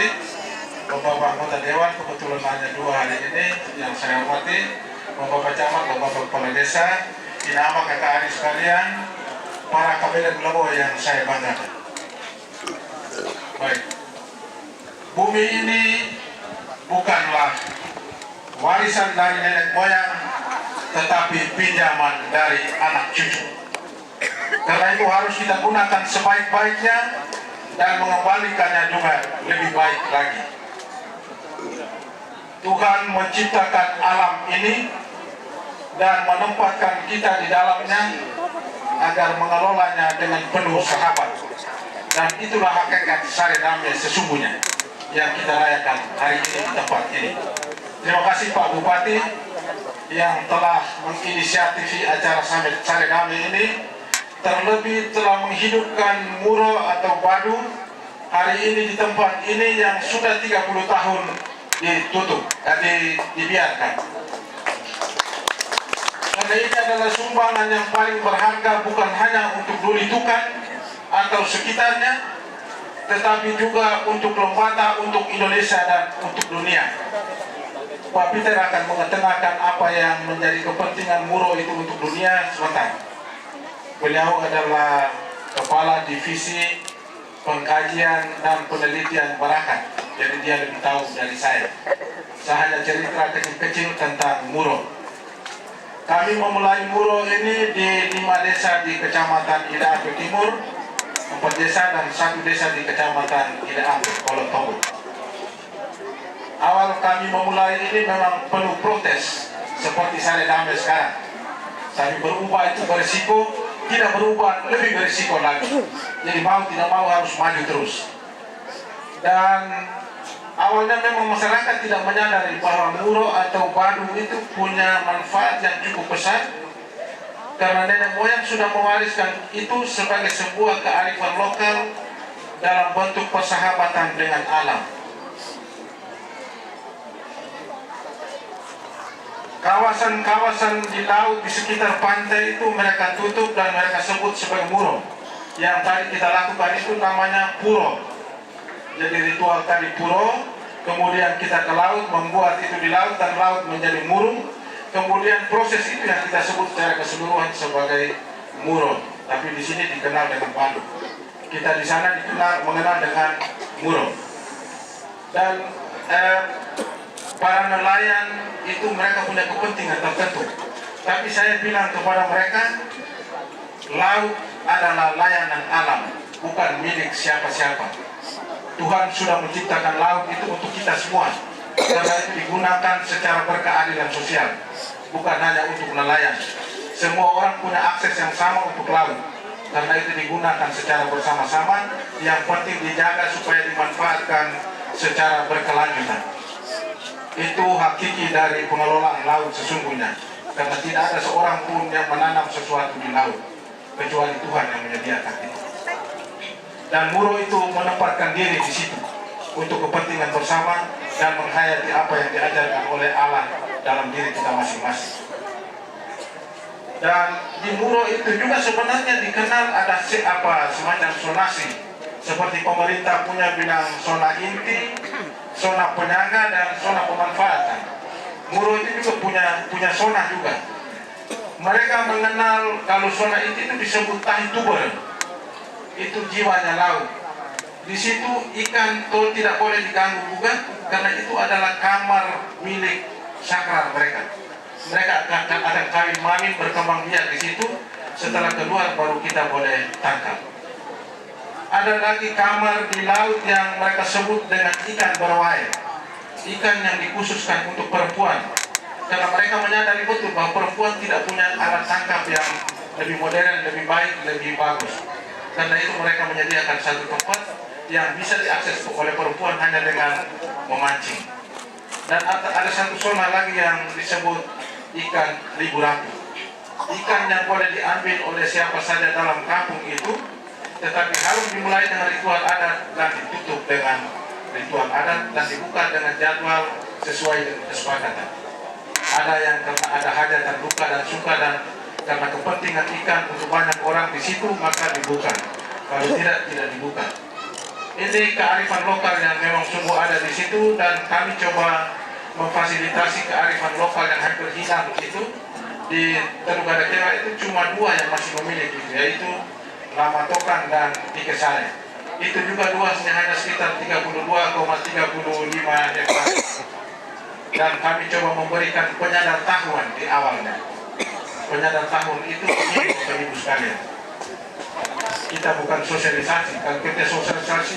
Bupati, Bapak anggota Dewan, kebetulan hanya 2 hari ini yang saya hormati, Bapak Camat, Bapak Kepala Desa, Inama, kakak adik sekalian, para kabinet Lebo yang saya banggakan. Baik, bumi ini bukanlah warisan dari nenek moyang, tetapi pinjaman dari anak cucu. Karena itu harus kita gunakan sebaik-baiknya dan mengembalikannya juga lebih baik lagi. Tuhan menciptakan alam ini dan menempatkan kita di dalamnya agar mengelolanya dengan penuh sahabat. Dan itulah hakikat Sare Damai sesungguhnya yang kita rayakan hari ini di tempat ini. Terima kasih Pak Bupati yang telah menginisiatif acara Summit Sare Damai ini, terlebih telah menghidupkan Muro atau Badu hari ini di tempat ini yang sudah 30 tahun ditutup dan dibiarkan. Karena ini adalah sumbangan yang paling berharga bukan hanya untuk Duli Tukan atau sekitarnya, tetapi juga untuk Lembata, untuk Indonesia dan untuk dunia. Pak Peter akan mengetengahkan apa yang menjadi kepentingan Muro itu untuk dunia sebentar. Beliau adalah Kepala Divisi Pengkajian dan Penelitian Barakat, jadi dia lebih tahu dari saya. Saya hanya cerita kecil-kecil tentang Muro. Kami memulai Muro ini di 5 desa di Kecamatan Ida Ape Timur, 4 desa dan 1 desa di Kecamatan Ida Ape, Kolotobo. Awal kami memulai ini memang penuh protes seperti Sare Damai sekarang. Tapi berubah itu berisiko, tidak berubah lebih berisiko lagi. Jadi mau tidak mau harus maju terus. Dan awalnya memang masyarakat tidak menyadari bahwa Muro atau Badu itu punya manfaat yang cukup besar, karena nenek moyang sudah mewariskan itu sebagai sebuah kearifan lokal dalam bentuk persahabatan dengan alam. Kawasan-kawasan di laut di sekitar pantai itu mereka tutup dan mereka sebut sebagai Muro. Yang tadi kita lakukan itu namanya Puro. Jadi ritual tadi Puro, kemudian kita ke laut membuat itu di laut dan laut menjadi murung. Kemudian proses itu yang kita sebut secara keseluruhan sebagai Muro, tapi di sini dikenal dengan Badu. Kita di sana mengenal dengan Muro. Dan para nelayan itu mereka punya kepentingan tertentu. Tapi saya bilang kepada mereka, laut adalah layanan alam, bukan milik siapa-siapa. Tuhan sudah menciptakan laut itu untuk kita semua, karena itu digunakan secara berkeadilan sosial, bukan hanya untuk nelayan. Semua orang punya akses yang sama untuk laut, karena itu digunakan secara bersama-sama. Yang penting dijaga supaya dimanfaatkan secara berkelanjutan. Itu hakiki dari pengelolaan laut sesungguhnya, karena tidak ada seorang pun yang menanam sesuatu di laut kecuali Tuhan yang menyediakan itu. Dan Muro itu menempatkan diri di situ untuk kepentingan bersama dan menghayati apa yang diajarkan oleh Allah dalam diri kita masing-masing. Dan di Muro itu juga sebenarnya dikenal ada semacam zonasi, seperti pemerintah punya bidang zona inti, zona penyaga dan zona pemanfaatan. Muro itu juga punya zona juga. Mereka mengenal kalau zona inti itu disebut tahi tuber. Itu jiwanya laut. Di situ ikan tidak boleh diganggu juga, karena itu adalah kamar milik sakral mereka. Mereka akan kawin mamin berkembang biak di situ. Setelah keluar baru kita boleh tangkap. Ada lagi kamar di laut yang mereka sebut dengan ikan berwair, ikan yang dikhususkan untuk perempuan, karena mereka menyadari betul bahwa perempuan tidak punya alat tangkap yang lebih modern, lebih baik, lebih bagus. Karena itu mereka menyediakan satu tempat yang bisa diakses oleh perempuan hanya dengan memancing. Dan ada satu zona lagi yang disebut ikan ribu ratu. Ikan yang boleh diambil oleh siapa saja dalam kampung itu, tetapi harus dimulai dengan ritual adat dan ditutup dengan ritual adat dan dibuka dengan jadwal sesuai dengan kesepakatan. Ada yang karena ada hajatan duka dan suka, dan karena kepentingan ikan untuk banyak orang di situ maka dibuka. Kalau tidak dibuka. ini kearifan lokal yang memang sungguh ada di situ, dan kami coba memfasilitasi kearifan lokal yang hampir hilang itu. Di Teluk Gadakewa itu cuma 2 yang masih memiliki, yaitu Lama Tokan dan Tikesale. Itu juga luasnya hanya sekitar 32,35 hektar. Dan kami coba memberikan penyadartahuan di awalnya. Penyadartahuan itu ibu sekalian. Kita bukan sosialisasi. Kalau kita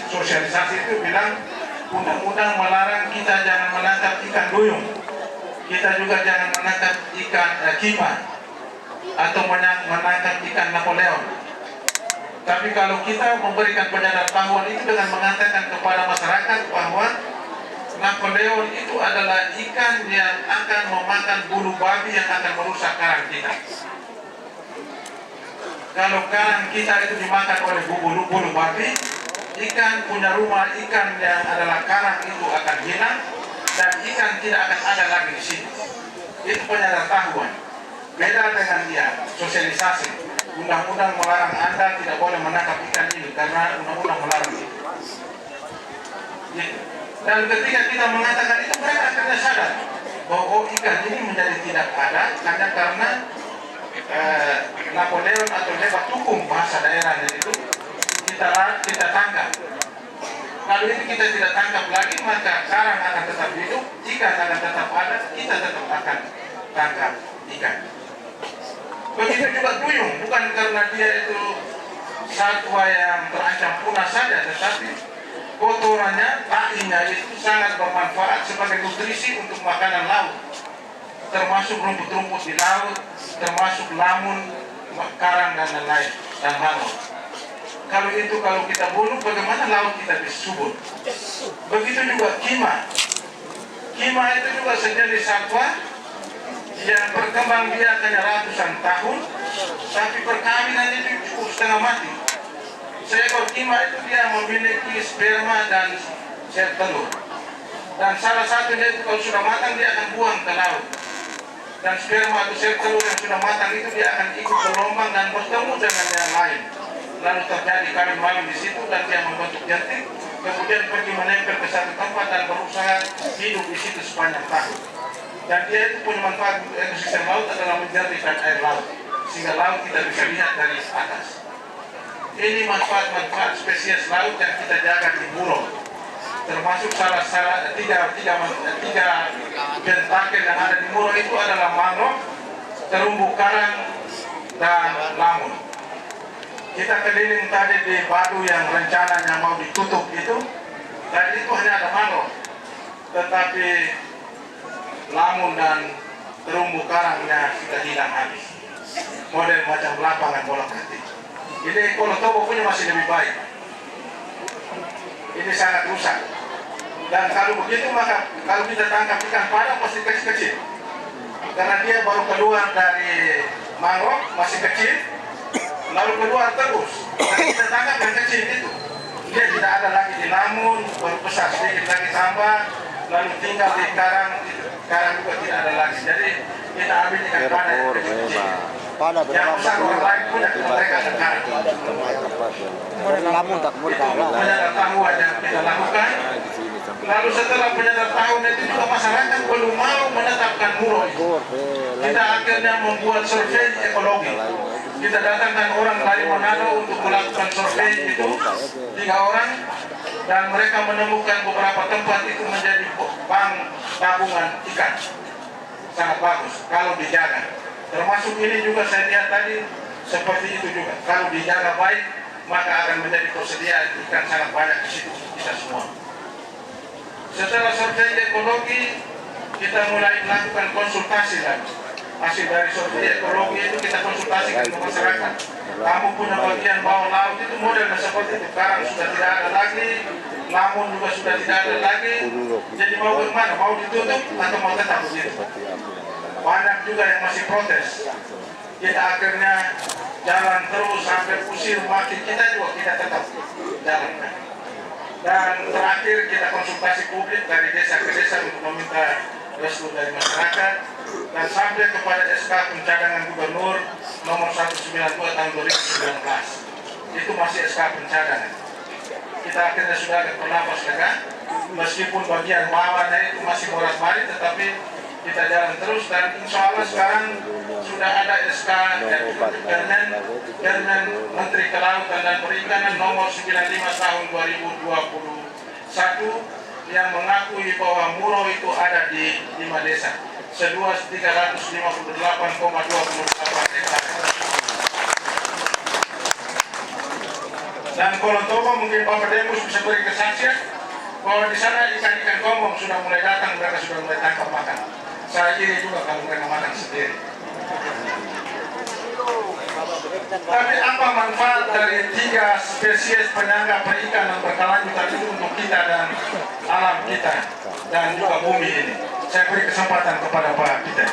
sosialisasi itu bilang undang-undang melarang kita jangan menangkap ikan duyung. Kita juga jangan menangkap ikan kima atau menangkap ikan Napoleon. Tapi kalau kita memberikan penyadartahuan itu dengan mengatakan kepada masyarakat bahwa Napoleon itu adalah ikan yang akan memakan bulu babi yang akan merusak karang kita. Kalau karang kita itu dimakan oleh bulu babi, ikan punya rumah ikan yang adalah karang itu akan hilang, dan ikan tidak akan ada lagi di sini. Itu penyadartahuan. Beda dengan dia sosialisasi. Undang-undang melarang Anda tidak boleh menangkap ikan ini karena undang-undang melarang itu. Gitu. Dan ketika kita mengatakan itu, mereka akhirnya sadar bahwa ikan ini menjadi tidak ada hanya karena Napoleon atau lebak tukung bahasa daerahnya itu kita tangkap. Kalau itu kita tidak tangkap lagi, maka karang akan tetap hidup, ikan akan tetap ada, kita tetap akan tangkap ikan. Begitu juga duyung, bukan karena dia itu satwa yang terancam punah saja, tetapi kotorannya, tahinya itu sangat bermanfaat sebagai nutrisi untuk makanan laut, termasuk rumput-rumput di laut, termasuk lamun, karang dan lain-lain, dan mangrove. Kalau kita bunuh, bagaimana laut kita bisa subur? Begitu juga kima. Kima itu juga sejenis satwa yang berkembang dia hanya ratusan tahun, tapi perkawinannya itu cukup setengah mati. Seekor kima itu dia memiliki sperma dan sel telur. Dan salah satunya itu kalau sudah matang dia akan buang ke laut. Dan sperma atau sel telur yang sudah matang itu dia akan ikut berlombang dan bertemu dengan yang lain. Lalu terjadi kawin malam di situ dan dia membentuk jantik, kemudian pergi menempel ke satu tempat dan berusaha hidup di situ sepanjang tahun. Dan dia itu punya manfaat untuk ekosistem laut adalah menjernihkan air laut, sehingga laut kita bisa lihat dari atas. Ini manfaat-manfaat spesies laut yang kita jaga di Muro, termasuk tiga bentaken yang ada di Muro itu adalah mangrove, terumbu karang, dan lamun. Kita keliling tadi di Badu yang rencananya mau ditutup itu, dan itu hanya ada mangrove, tetapi lamun dan terumbu karangnya sudah hilang habis. Model macam lapangan bola kaki. Ini Kolotobo punya masih lebih baik. Ini sangat rusak. Dan kalau begitu maka kalau kita tangkap ikan padang pasti kecil-kecil. Karena dia baru keluar dari mangrove masih kecil, lalu keluar terus. Dan kita tangkap yang kecil itu. Dia tidak ada lagi di lamun, baru besar sedikit lagi tambah, lalu tinggal di karang. Karang juga tidak ada lagi. Jadi kita ambil ikan padang yang kecil. Yang besar orang lain punya, mereka ada karang. Penyadartahuan yang kita lakukan. Lalu setelah penyadartahuan itu juga masyarakat belum mau menetapkan Muro. Kita akhirnya membuat survei ekologi. Kita datangkan orang dari Manado untuk melakukan survei itu 3 orang, dan mereka menemukan beberapa tempat itu menjadi bank tabungan ikan. Sangat bagus kalau dijaga. Termasuk ini juga saya lihat tadi seperti itu juga. Kalau dijaga baik maka akan menjadi persediaan ikan sangat banyak di situ kita semua. Setelah survei ekologi kita mulai melakukan konsultasi lagi. Hasil dari survei ekologi itu kita konsultasikan ke masyarakat. Kamu punya bagian bawah laut itu modelnya seperti itu. Karang sudah tidak ada lagi, lamun juga sudah tidak ada lagi. Jadi mau bagaimana? Mau ditutup atau mau tetap begitu? Banyak juga yang masih protes. Kita akhirnya jalan terus sampai usir maki kita juga kita tetap jalankan. Dan terakhir kita konsultasi publik dari desa ke desa untuk meminta restu dari masyarakat, dan sampai kepada SK Pencadangan Gubernur nomor 192 tahun 2019. Itu masih SK Pencadangan. kita akhirnya sudah ada bernapas lega, meskipun bagian bawahnya itu masih bolak-balik, tetapi kita jalan terus. Dan insya Allah sekarang sudah ada SK Permen Menteri Kelautan dan Perikanan nomor 95 tahun 2021 yang mengakui bahwa Muro itu ada di 5 desa seluas 358,28 hektar. Dan Kolon Toba mungkin Bapak Demus bisa beri kesaksian bahwa di sana ikan-ikan gombong sudah mulai datang, mereka sudah mulai tangkap makan. Saya kira juga kalau mereka makan sendiri. Tapi apa manfaat dari 3 spesies penyangga perikanan berkelanjutan itu untuk kita dan alam kita dan juga bumi ini? Saya beri kesempatan kepada Pak Peter.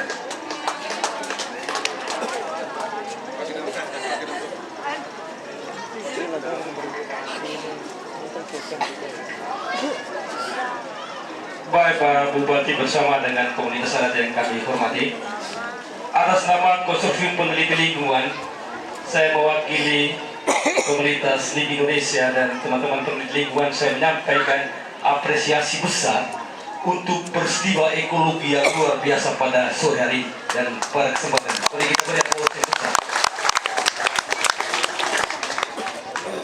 Baik Pak Bupati bersama dengan komunitas adat yang kami hormati, atas nama Konsorsium Peneliti Lingkungan, saya mewakili komunitas LIBI Indonesia dan teman-teman peneliti lingkungan, saya menyampaikan apresiasi besar untuk peristiwa ekologi yang luar biasa pada sore hari dan pada kesempatan ini. Kita beri apresiasi besar.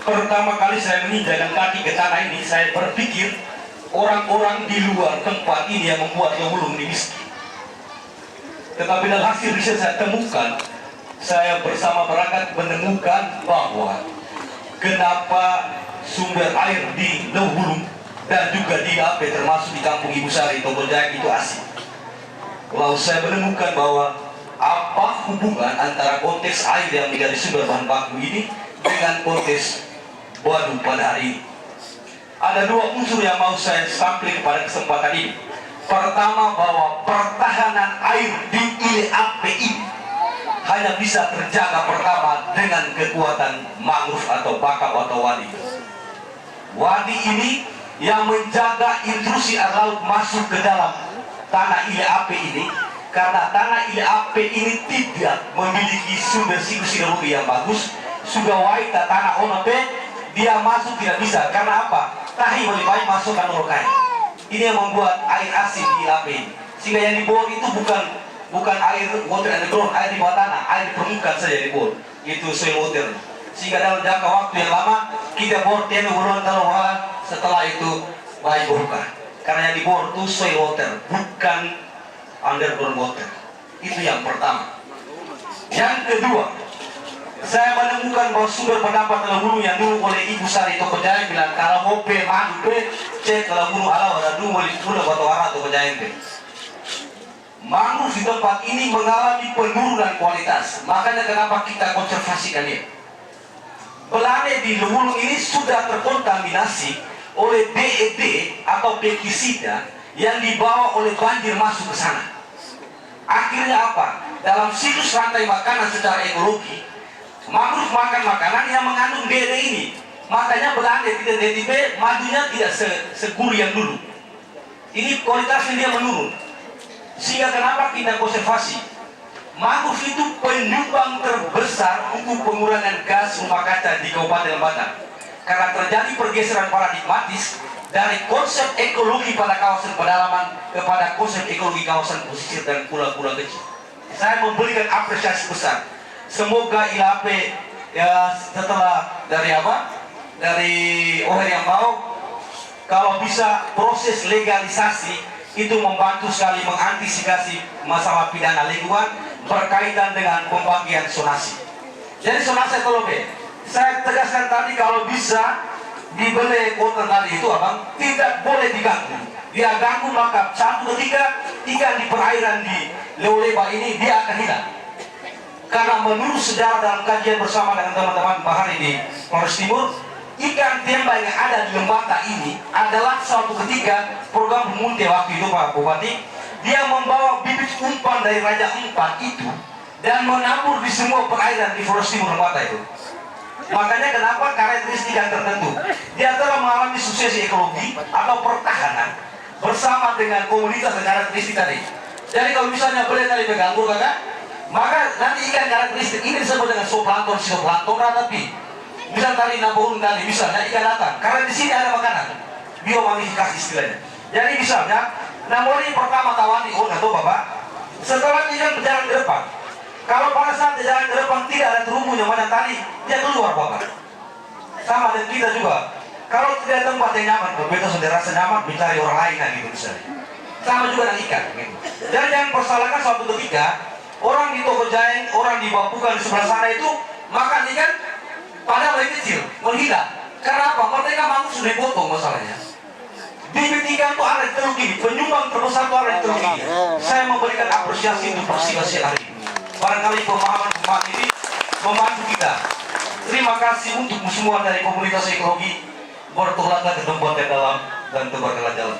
Pertama kali saya menginjakan kaki ke tanah ini, saya berpikir orang-orang di luar tempat ini yang membuat Lewulung ini miskin. Tetapi dalam hasil riset saya temukan, saya bersama perangkat menemukan bahwa kenapa sumber air di Lewulung dan juga di AP termasuk di Kampung Ibu Sari Togojaya itu asin. Lalu saya menemukan bahwa apa hubungan antara konteks air yang menjadi sumber bahan baku ini dengan konteks waduk pada hari ini. Ada 2 unsur yang mau saya sampaikan pada kesempatan ini. Pertama, bahwa pertahanan air di ILAP ini hanya bisa terjaga pertama dengan kekuatan mangrove atau bakau atau wadi. Wadi ini yang menjaga intrusi air laut masuk ke dalam tanah ILAP ini, karena tanah ILAP ini tidak memiliki sumber siklus hidrologi yang bagus. Sudah waita tanah onope dia masuk tidak bisa. Karena apa? Tahi lebih baik masukkan urukai. Ini yang membuat air asin di ILAP ini. Sehingga yang dibor itu bukan air water underground, air di bawah tanah, air di permukaan saja dibor. Itu soil water. Sehingga dalam jangka waktu yang lama kita bor temu ulun taruhan, setelah itu baik bukan. Karena yang dibor itu soil water, bukan underground water. Itu yang pertama. Yang kedua, saya menemukan bahwa sumber pendapat Lewulung yang dulu oleh Ibu Sari Togojaya bilang kalau mau madu cek Lewulung ala ada dulu boleh sudah batu arah Togojaya. Mangrove di tempat ini mengalami penurunan kualitas, makanya kenapa kita konservasikan dia. Belane di Lewulung ini sudah terkontaminasi oleh DED atau pestisida yang dibawa oleh banjir masuk ke sana. Akhirnya apa? Dalam siklus rantai makanan secara ekologi, mangrove makan makanan yang mengandung DED ini. Makanya belanda tidak DDB majunya tidak seguru yang dulu. Ini kualitasnya dia menurun. Sehingga kenapa kita konservasi? Mangrove itu penyumbang terbesar untuk pengurangan gas rumah kaca di Kabupaten Lembata. Karena terjadi pergeseran paradigmatis dari konsep ekologi pada kawasan pedalaman kepada konsep ekologi kawasan pesisir dan pulau-pulau kecil. Saya memberikan apresiasi besar. Semoga ILAP ya setelah dari OHR yang mau, kalau bisa proses legalisasi itu membantu sekali mengantisipasi masalah pidana lingkungan berkaitan dengan pembagian zonasi. Jadi zonasi kalau saya tegaskan tadi, kalau bisa dibeli kota tadi itu abang tidak boleh diganggu. Dia ganggu maka satu ketika ikan di perairan di Lewuleba ini dia akan hilang. Karena menurut sejarah dalam kajian bersama dengan teman-teman Bahari di Polres Timur, ikan tembak yang ada di Lembata ini adalah suatu ketika program Munte waktu itu Pak Bupati, dia membawa bibit umpan dari Raja Empat itu dan menabur di semua perairan di Polres Timur Lembata itu. Makanya kenapa karakteristik yang tertentu dia telah mengalami suksesi ekologi atau pertahanan bersama dengan komunitas dan karakteristik tadi. Jadi kalau misalnya boleh tadi mengganggu kakak, maka nanti ikan karakteristik ini disebut dengan zooplankton, sitoplankton, tapi Misal tadi nabohun tadi, misalnya ikan datang, karena di sini ada makanan, biomagnifikasi istilahnya. Jadi misalnya, namori pertama tawani, oh atau bapak, setelah ikan berjalan ke depan, kalau pada saat dia jalan ke depan tidak ada terumbu yang mana tadi, dia keluar bapak. Sama dengan kita juga, kalau tidak ada tempat yang nyaman, berbeda sudah rasa nyaman, mencari orang lain kan gitu misalnya. Sama juga dengan ikan. Gitu. Jadi jangan persalahkan suatu ketika orang di Toko Jaeng, orang di Bapukan di sebelah sana itu makan ikan pada mulai kecil, menghilang. Karena apa? Mereka mampu sudah dipotong masalahnya. Bibit ikan itu ada di Teluk ini, penyumbang terbesar itu ada di Teluk ini. Saya memberikan apresiasi untuk Persiba hari ini. Barangkali pemahaman ini membantu kita. Terima kasih untuk semua dari komunitas ekologi. Bertolaklah ke tempat yang dalam dan tebarkanlah jalan.